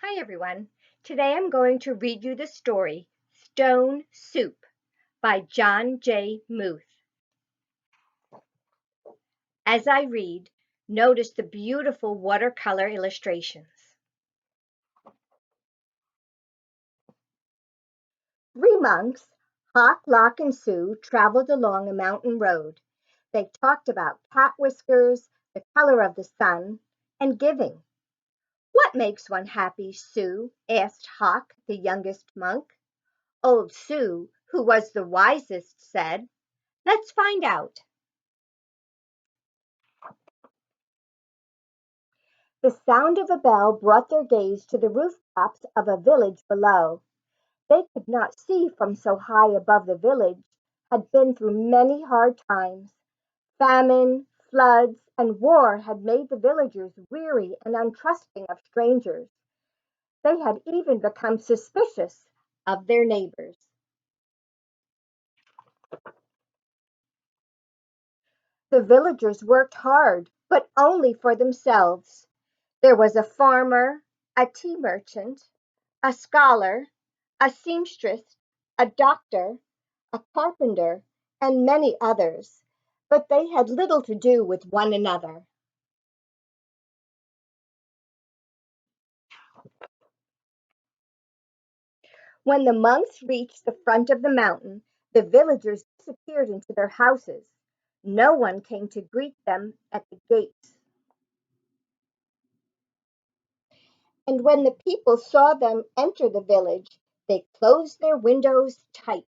Hi everyone. Today I'm going to read you the story Stone Soup by John J. Muth. As I read, notice the beautiful watercolor illustrations. 3 monks, Hawk, Lock, and Sue, traveled along a mountain road. They talked about cat whiskers, the color of the sun, and giving. What makes one happy, Sue? Asked Hawk, the youngest monk. Old Sue, who was the wisest, said, Let's find out. The sound of a bell brought their gaze to the rooftops of a village below. They could not see from so high above the village had been through many hard times. Famine, floods, and war had made the villagers weary and untrusting of strangers. They had even become suspicious of their neighbors. The villagers worked hard, but only for themselves. There was a farmer, a tea merchant, a scholar, a seamstress, a doctor, a carpenter, and many others, but they had little to do with one another. When the monks reached the front of the mountain, the villagers disappeared into their houses. No one came to greet them at the gates. And when the people saw them enter the village, they closed their windows tight.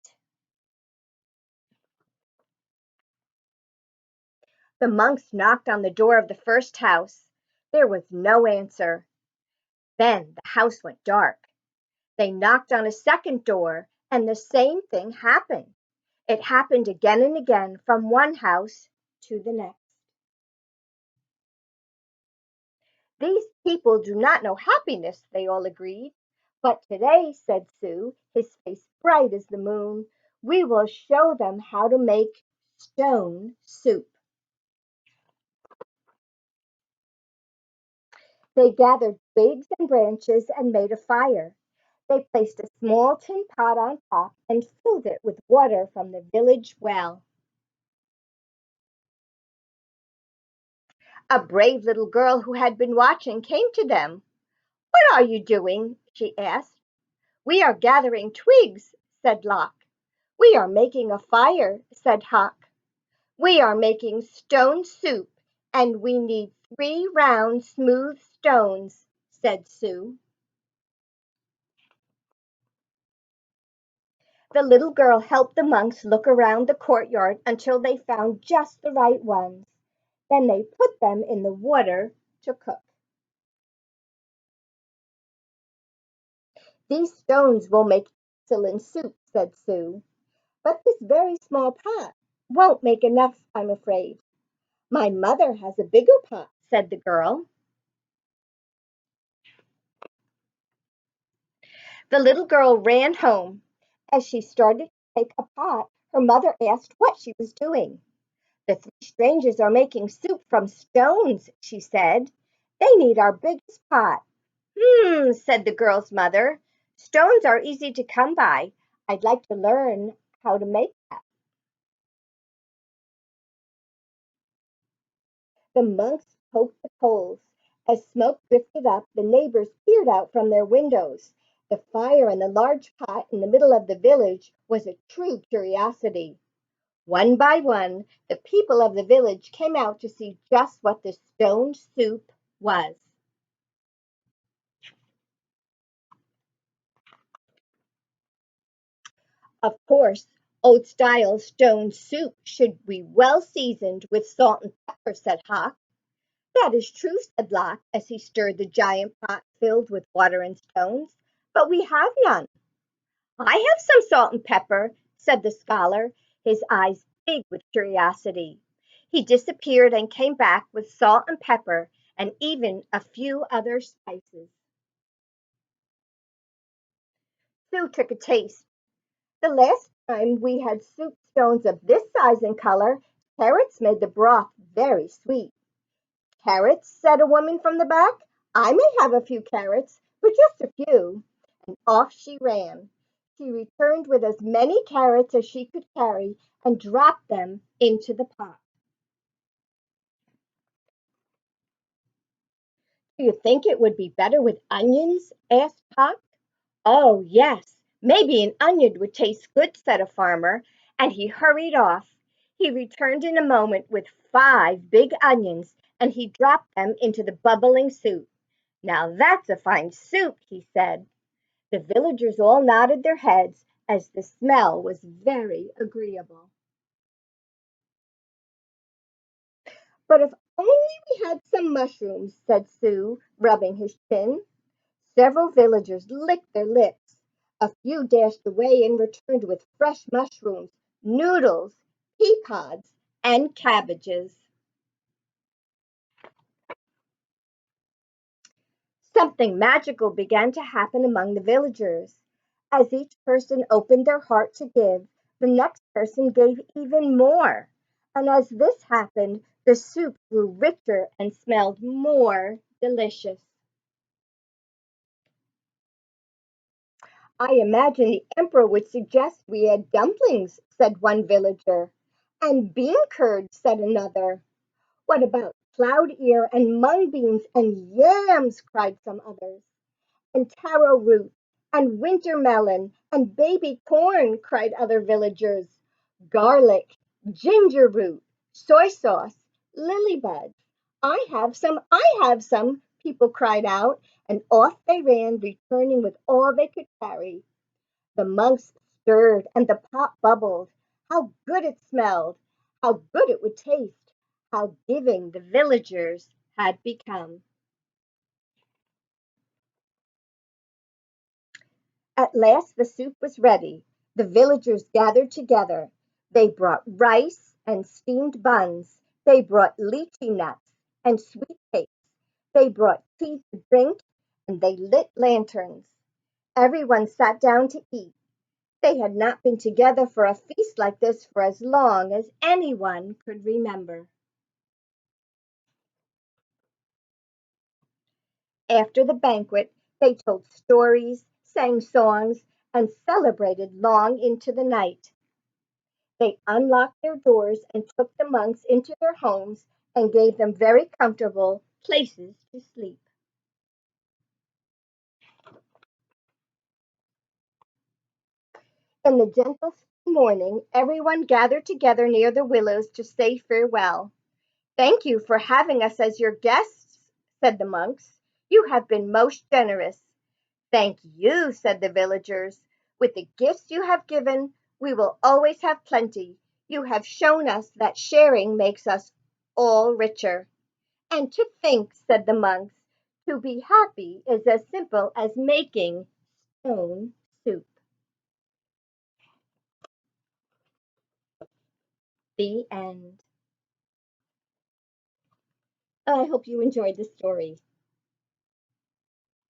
The monks knocked on the door of the first house. There was no answer. Then the house went dark. They knocked on a second door, and the same thing happened. It happened again and again from one house to the next. These people do not know happiness, they all agreed. But today, said Sue, his face bright as the moon, we will show them how to make stone soup. They gathered twigs and branches and made a fire. They placed a small tin pot on top and filled it with water from the village well. A brave little girl who had been watching came to them. What are you doing? She asked. We are gathering twigs, said Lock. We are making a fire, said Hawk. We are making stone soup, and we need 3 round, smooth stones, said Sue. The little girl helped the monks look around the courtyard until they found just the right ones. Then they put them in the water to cook. These stones will make excellent soup, said Sue. But this very small pot won't make enough, I'm afraid. My mother has a bigger pot, said the girl. The little girl ran home. As she started to take a pot, her mother asked what she was doing. The 3 strangers are making soup from stones, she said. They need our biggest pot. Said the girl's mother. Stones are easy to come by. I'd like to learn how to make that. The monks poked the coals. As smoke drifted up, the neighbors peered out from their windows. The fire in the large pot in the middle of the village was a true curiosity. One by one, the people of the village came out to see just what the stone soup was. Of course, old-style stone soup should be well seasoned with salt and pepper, said Hawk. That is true, said Lock, as he stirred the giant pot filled with water and stones. But we have none. I have some salt and pepper, said the scholar, his eyes big with curiosity. He disappeared and came back with salt and pepper and even a few other spices. Sue took a taste. The last time we had soup stones of this size and color, carrots made the broth very sweet. Carrots, said a woman from the back. I may have a few carrots, but just a few. And off she ran. She returned with as many carrots as she could carry and dropped them into the pot. Do you think it would be better with onions? Asked Puck. Oh, yes, maybe an onion would taste good, said a farmer, and he hurried off. He returned in a moment with 5 big onions, and he dropped them into the bubbling soup. Now that's a fine soup, he said. The villagers all nodded their heads as the smell was very agreeable. But if only we had some mushrooms, said Sue, rubbing his chin. Several villagers licked their lips. A few dashed away and returned with fresh mushrooms, noodles, pea pods, and cabbages. Something magical began to happen among the villagers. As each person opened their heart to give, the next person gave even more. And as this happened, the soup grew richer and smelled more delicious. I imagine the emperor would suggest we add dumplings, said one villager. And bean curd, said another. What about cloud ear and mung beans and yams, cried some others. And taro root and winter melon and baby corn, cried other villagers. Garlic, ginger root, soy sauce, lily buds. I have some, people cried out, and off they ran, returning with all they could carry. The monks stirred, and the pot bubbled. How good it smelled! How good it would taste! How giving the villagers had become! At last the soup was ready. The villagers gathered together. They brought rice and steamed buns. They brought lychee nuts and sweet cakes. They brought tea to drink, and they lit lanterns. Everyone sat down to eat. They had not been together for a feast like this for as long as anyone could remember. After the banquet, they told stories, sang songs, and celebrated long into the night. They unlocked their doors and took the monks into their homes and gave them very comfortable places to sleep. In the gentle morning, everyone gathered together near the willows to say farewell. Thank you for having us as your guests, said the monks. You have been most generous. Thank you, said the villagers. With the gifts you have given, we will always have plenty. You have shown us that sharing makes us all richer. And to think, said the monks, to be happy is as simple as making stone soup. The end. I hope you enjoyed the story.